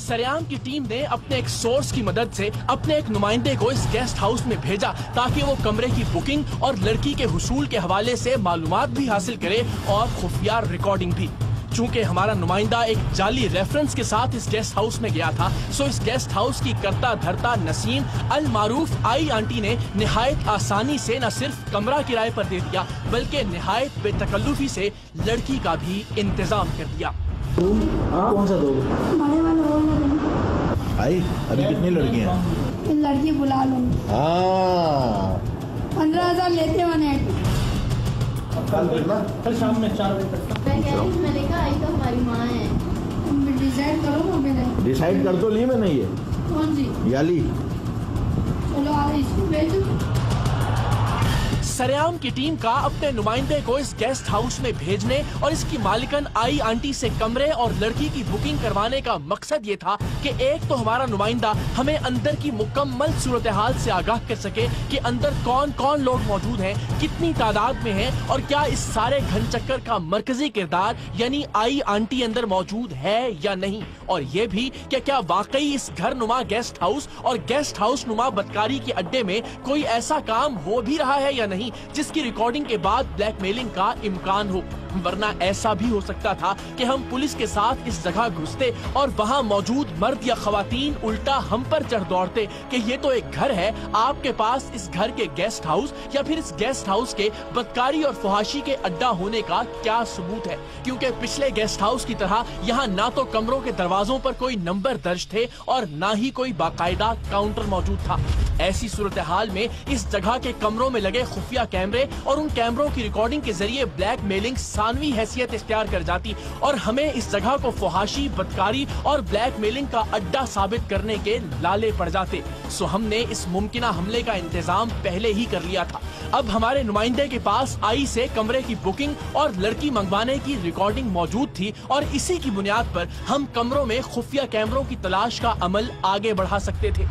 सरेआम की टीम ने अपने एक सोर्स की मदद से अपने एक नुमाइंदे को इस गेस्ट हाउस में भेजा ताकि वो कमरे की बुकिंग और लड़की के हुसूल के हवाले से मालूमात भी हासिल करे और खुफिया रिकॉर्डिंग भी। चूंकि हमारा नुमाइंदा एक जाली रेफरेंस के साथ इस गेस्ट हाउस में गया था, सो इस गेस्ट हाउस की करता धरता नसीम अल मारूफ आई आंटी ने निहायत आसानी से न सिर्फ कमरा किराए पर दे दिया बल्कि निहायत बेतकल्लुफी से लड़की का भी इंतजाम कर दिया। कौन सा दो? बड़े वाला वो आई अभी कितनी लड़कियां? लड़की बुला लो। 15,000 लेते हैं। कल शाम में 4 बजे तक। मैंने कहा आई तो हमारी माँ है। तुम डिसाइड करो ना पहले। डिसाइड कर तो ली मैंने ये। कौन सी? याली। चलो आ इसको भेजो। सरेआम की टीम का अपने नुमाइंदे को इस गेस्ट हाउस में भेजने और इसकी मालिकन आई आंटी से कमरे और लड़की की बुकिंग करवाने का मकसद ये था कि एक तो हमारा नुमाइंदा हमें अंदर की मुकम्मल सूरत हाल से आगाह कर सके कि अंदर कौन कौन लोग मौजूद हैं, कितनी तादाद में हैं और क्या इस सारे घन चक्कर का मरकजी किरदार यानी आई आंटी अंदर मौजूद है या नहीं, और ये भी कि क्या वाकई इस घर नुमा गेस्ट हाउस और गेस्ट हाउस नुमा बदकारी के अड्डे में कोई ऐसा काम हो भी रहा है या नहीं जिसकी रिकॉर्डिंग के बाद ब्लैकमेलिंग का इम्कान हो। वरना ऐसा भी हो सकता था कि हम पुलिस के साथ इस जगह घुसते और वहाँ मौजूद मर्द या खवातीन उल्टा हम पर चढ़ दौड़ते कि ये तो एक घर है, आपके पास इस घर के गेस्ट हाउस या फिर इस गेस्ट हाउस के बदकारी और फहाशी के अड्डा होने का क्या सबूत है। क्योंकि पिछले गेस्ट हाउस की तरह यहाँ ना तो कमरों के दरवाजों पर कोई नंबर दर्ज थे और ना ही कोई बाकायदा काउंटर मौजूद था। ऐसी सूरत हाल में इस जगह के कमरों में लगे खुफिया कैमरे और उन कैमरों की रिकॉर्डिंग के जरिए ब्लैकमेलिंग सानवी हैसियत इख्तियार कर जाती और हमें इस जगह को फहाशी, बदकारी और ब्लैकमेलिंग का अड्डा साबित करने के लाले पड़ जाते। सो हमने इस मुमकिना हमले का इंतजाम पहले ही कर लिया था। अब हमारे नुमाइंदे के पास आई से कमरे की बुकिंग और लड़की मंगवाने की रिकॉर्डिंग मौजूद थी और इसी की बुनियाद पर हम कमरों में खुफिया कैमरों की तलाश का अमल आगे बढ़ा सकते थे।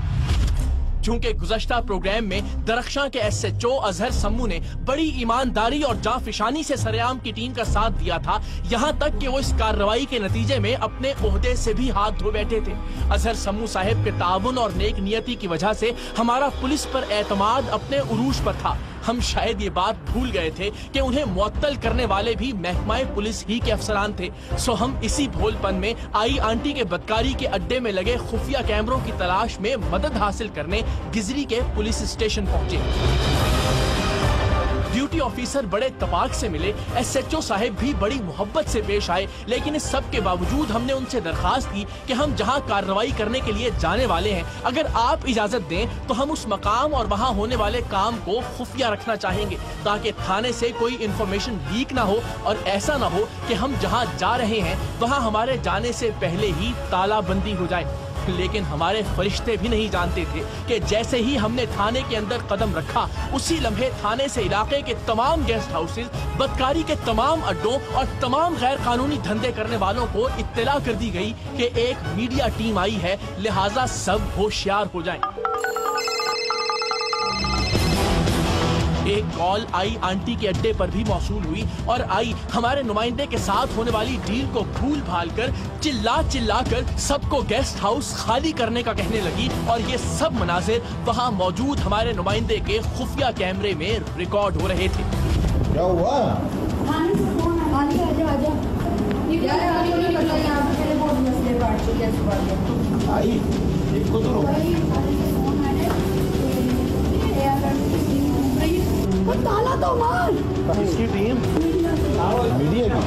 चूंकि गुज़श्ता प्रोग्राम में दरख्शां के SHO अजहर सम्मू ने बड़ी ईमानदारी और जांफिशानी से सरेआम की टीम का साथ दिया था, यहाँ तक कि वो इस कार्रवाई के नतीजे में अपने ओहदे से भी हाथ धो बैठे थे। अजहर सम्मू साहब के ताउन और नेक नियति की वजह से हमारा पुलिस पर एतमाद अपने उरूज पर था। हम शायद ये बात भूल गए थे कि उन्हें मुअत्तल करने वाले भी महकमा पुलिस ही के अफसरान थे। सो हम इसी भोलपन में आई आंटी के बदकारी के अड्डे में लगे खुफिया कैमरों की तलाश में मदद हासिल करने गिजरी के पुलिस स्टेशन पहुंचे। ड्यूटी ऑफिसर बड़े इत्तेफाक से मिले, SHO साहब भी बड़ी मोहब्बत से पेश आए, लेकिन इस सब के बावजूद हमने उनसे दरखास्त की कि हम जहां कार्रवाई करने के लिए जाने वाले हैं, अगर आप इजाजत दें तो हम उस मकाम और वहां होने वाले काम को खुफिया रखना चाहेंगे ताकि थाने से कोई इंफॉर्मेशन लीक ना हो और ऐसा ना हो कि हम जहां जा रहे हैं वहां हमारे जाने से पहले ही तालाबंदी हो जाए। लेकिन हमारे फरिश्ते भी नहीं जानते थे कि जैसे ही हमने थाने के अंदर कदम रखा उसी लम्हे थाने से इलाके के तमाम गेस्ट हाउसेज, बदकारी के तमाम अड्डों और तमाम गैर कानूनी धंधे करने वालों को इत्तला कर दी गई कि एक मीडिया टीम आई है, लिहाजा सब होशियार हो जाएं। एक कॉल आई आंटी के अड्डे पर भी मौसूल हुई और आई हमारे नुमाइंदे के साथ होने वाली डील को भूल भाल कर चिल्ला कर सबको गेस्ट हाउस खाली करने का कहने लगी और ये सब मनाजिर वहाँ मौजूद हमारे नुमाइंदे के खुफिया कैमरे में रिकॉर्ड हो रहे थे। क्या हुआ? आई देखो तो ताला तो मार। इसकी टीम मीडिया की।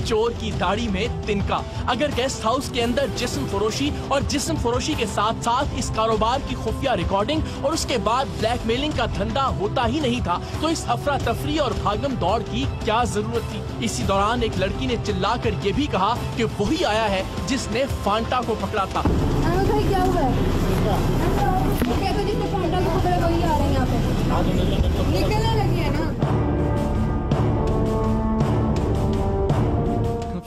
चोर की दाढ़ी में तिनका। अगर गेस्ट हाउस के अंदर जिस्म फरोशी और जिस्म फरोशी के साथ साथ इस कारोबार की खुफिया रिकॉर्डिंग और उसके बाद ब्लैकमेलिंग का धंधा होता ही नहीं था तो इस अफरा तफरी और भागम दौड़ की क्या जरूरत थी। इसी दौरान एक लड़की ने चिल्लाकर ये भी कहा कि वही आया है जिसने फांटा को पकड़ा था। क्या हुआ? वो कहते हैं जिसने फांटा को पकड़ा वही आ रहे हैं यहाँ पे। निकलने लगी है ना।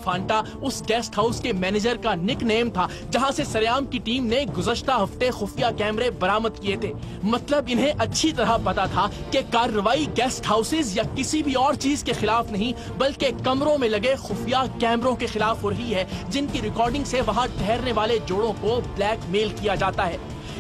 फांटा उस गेस्ट हाउस के मैनेजर का निकनेम था जहां से सरेआम की टीम ने गुज़श्ता हफ्ते खुफिया कैमरे बरामद किए थे। मतलब इन्हें अच्छी तरह पता था कि कार्रवाई गेस्ट हाउसेज या किसी भी और चीज के खिलाफ नहीं बल्कि कमरों में लगे खुफिया कैमरों के खिलाफ हो रही है, जिनकी रिकॉर्डिंग से वहां ठहरने वाले जोड़ों को ब्लैकमेल किया जाता है।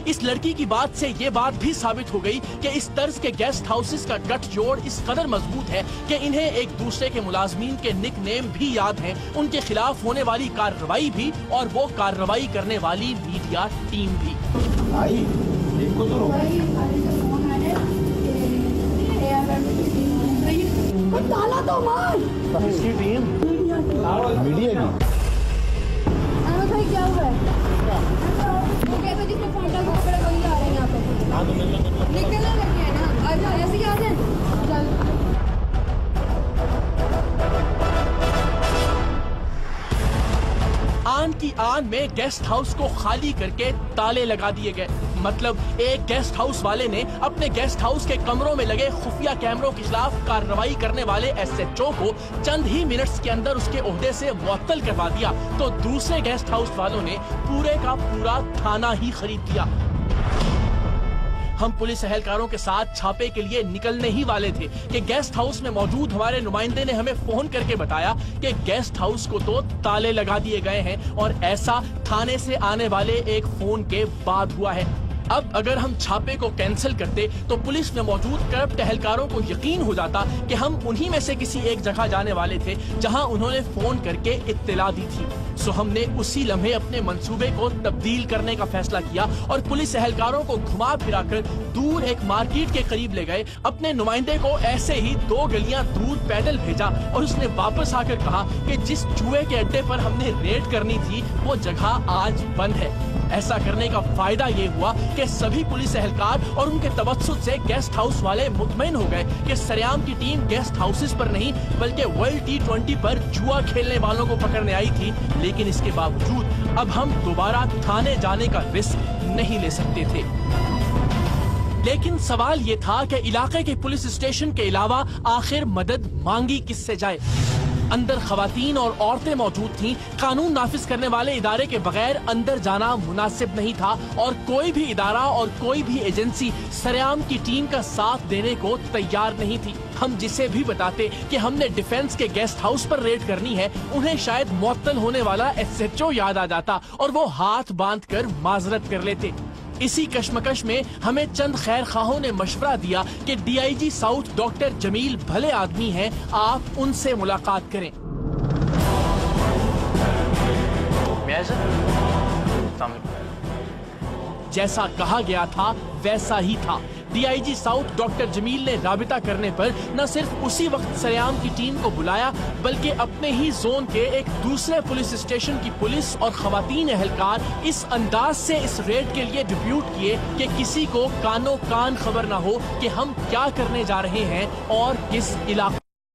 इस लड़की की बात से ये बात भी साबित हो गई कि इस तर्ज के गेस्ट हाउसेस का गठजोड़ इस कदर मजबूत है कि इन्हें एक दूसरे के मुलाजमीन के निकनेम भी याद हैं, उनके खिलाफ होने वाली कार्रवाई भी और वो कार्रवाई करने वाली मीडिया टीम भी। आई देखो तो ताला तो मार। किसकी टीम? मीडिया की। भाई क्या हुआ है? वो कहते हैं जिसने फांटा को पकड़ा वही आ रहे हैं यहाँ पे। निकलने लगे हैं ना, आज ऐसे ही आ जाए। चल आन की आन में गेस्ट हाउस को खाली करके ताले लगा दिए गए। मतलब एक गेस्ट हाउस वाले ने अपने गेस्ट हाउस के कमरों में लगे खुफिया कैमरों के खिलाफ कार्रवाई करने वाले SHO को चंद ही मिनट्स के अंदर उसके ओहदे से मुअत्तल करवा दिया, तो दूसरे गेस्ट हाउस वालों ने पूरे का पूरा थाना ही खरीद लिया। हम पुलिस एहलकारों के साथ छापे के लिए निकलने ही वाले थे कि गेस्ट हाउस में मौजूद हमारे नुमाइंदे ने हमें फोन करके बताया कि गेस्ट हाउस को तो ताले लगा दिए गए हैं और ऐसा थाने से आने वाले एक फोन के बाद हुआ है। अब अगर हम छापे को कैंसिल करते तो पुलिस में मौजूद करप्ट एहलकारों को यकीन हो जाता कि हम उन्हीं में से किसी एक जगह जाने वाले थे जहां उन्होंने फोन करके इत्तला दी थी। सो हमने उसी लम्हे अपने मंसूबे को तब्दील करने का फैसला किया और पुलिस एहलकारों को घुमा फिराकर दूर एक मार्केट के करीब ले गए। अपने नुमाइंदे को ऐसे ही 2 गलियां दूर पैदल भेजा और उसने वापस आकर कहा कि जिस जुए के अड्डे पर हमने रेड करनी थी वो जगह आज बंद है। ऐसा करने का फायदा ये हुआ कि सभी पुलिस एहलकार और उनके तवज्जुह से गेस्ट हाउस वाले मुतमईन हो गए कि सरेआम की टीम गेस्ट हाउसेस पर नहीं बल्कि वर्ल्ड T20 पर जुआ खेलने वालों को पकड़ने आई थी। लेकिन इसके बावजूद अब हम दोबारा थाने जाने का रिस्क नहीं ले सकते थे। लेकिन सवाल ये था कि इलाके के पुलिस स्टेशन के अलावा आखिर मदद मांगी किससे जाए। अंदर खवातीन और औरतें मौजूद थीं। कानून नाफिज करने वाले इदारे के बगैर अंदर जाना मुनासिब नहीं था और कोई भी इदारा और कोई भी एजेंसी सरेआम की टीम का साथ देने को तैयार नहीं थी। हम जिसे भी बताते कि हमने डिफेंस के गेस्ट हाउस पर रेड करनी है, उन्हें शायद मुअत्तल होने वाला SHO याद आ जाता और वो हाथ बांधकर माजरत कर लेते। इसी कश्मकश में हमें चंद खैर खाहों ने मशवरा दिया कि DIG साउथ डॉक्टर जमील भले आदमी हैं, आप उनसे मुलाकात करें। जैसा कहा गया था वैसा ही था। DIG साउथ डॉक्टर जमील ने राबिता करने पर न सिर्फ उसी वक्त सरेआम की टीम को बुलाया बल्कि अपने ही जोन के एक दूसरे पुलिस स्टेशन की पुलिस और खवातीन एहलकार इस अंदाज से इस रेड के लिए डिप्यूट किए कि किसी को कानो कान खबर न हो कि हम क्या करने जा रहे हैं और किस इलाके।